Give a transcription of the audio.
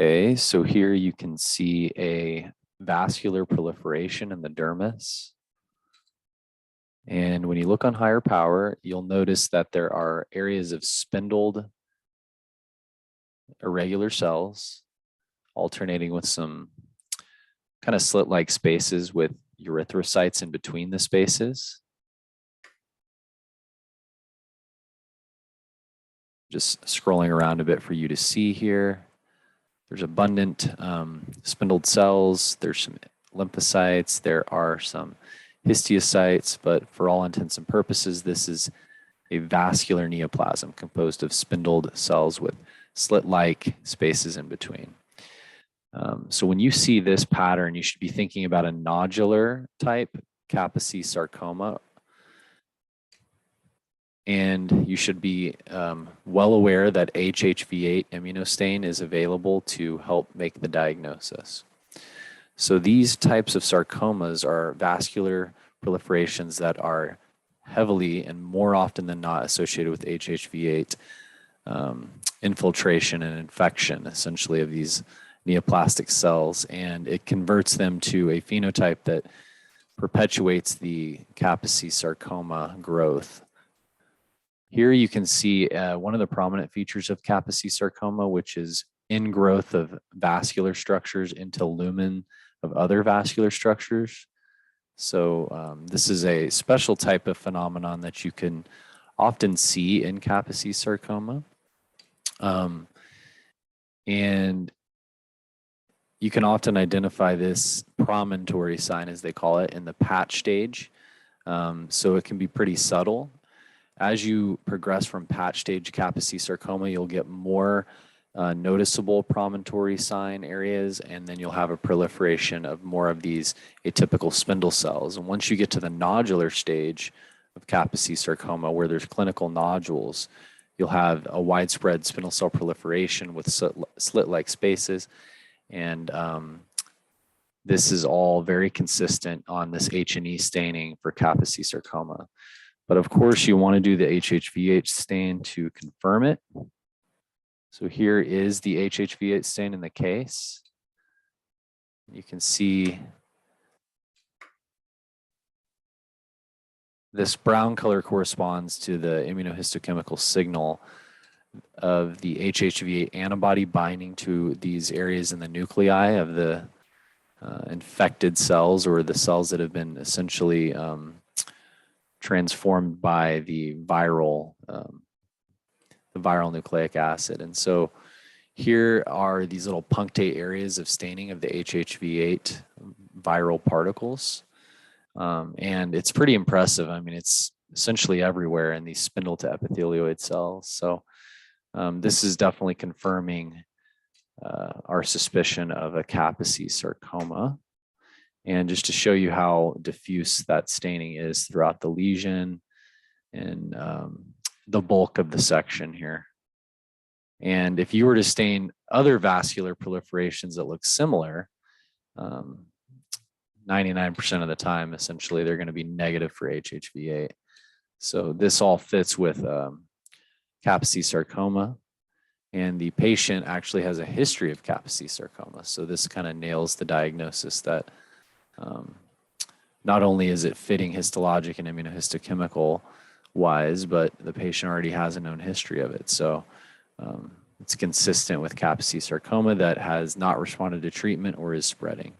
Okay, so here you can see a vascular proliferation in the dermis. And when you look on higher power, you'll notice that there are areas of spindled irregular cells alternating with some kind of slit-like spaces with erythrocytes in between the spaces. Just scrolling around a bit for you to see here. There's abundant spindled cells. There's some lymphocytes. There are some histiocytes, but for all intents and purposes, this is a vascular neoplasm composed of spindled cells with slit-like spaces in between. So when you see this pattern, you should be thinking about a nodular type Kaposi sarcoma. And you should be well aware that HHV-8 immunostain is available to help make the diagnosis. So these types of sarcomas are vascular proliferations that are heavily and more often than not associated with HHV-8 infiltration and infection, essentially, of these neoplastic cells, and it converts them to a phenotype that perpetuates the Kaposi sarcoma growth. Here you can see one of the prominent features of Kaposi sarcoma, which is ingrowth of vascular structures into lumen of other vascular structures. So this is a special type of phenomenon that you can often see in Kaposi sarcoma. And you can often identify this promontory sign, as they call it, in the patch stage. So it can be pretty subtle. As you progress from patch stage Kaposi sarcoma, you'll get more noticeable promontory sign areas, and then you'll have a proliferation of more of these atypical spindle cells. And once you get to the nodular stage of Kaposi sarcoma, where there's clinical nodules, you'll have a widespread spindle cell proliferation with slit-like spaces. And this is all very consistent on this Hhvh staining for Kaposi sarcoma. But of course, you want to do the Hhvh stain to confirm it. So here is the Hhv-8 stain in the case. You can see this brown color corresponds to the immunohistochemical signal of the Hhv-8 antibody binding to these areas in the nuclei of the infected cells, or the cells that have been essentially transformed by the viral nucleic acid. And so here are these little punctate areas of staining of the Hhv-8 viral particles. And it's pretty impressive. I mean, it's essentially everywhere in these spindle to epithelioid cells. So this is definitely confirming our suspicion of a Kaposi sarcoma. And just to show you how diffuse that staining is throughout the lesion and the bulk of the section here. And if you were to stain other vascular proliferations that look similar, 99% of the time, essentially, they're going to be negative for Hhv-8. So this all fits with Kaposi sarcoma. And the patient actually has a history of Kaposi sarcoma. So this kind of nails the diagnosis that not only is it fitting histologic and immunohistochemical wise, but the patient already has a known history of it. So it's consistent with Kaposi sarcoma that has not responded to treatment or is spreading.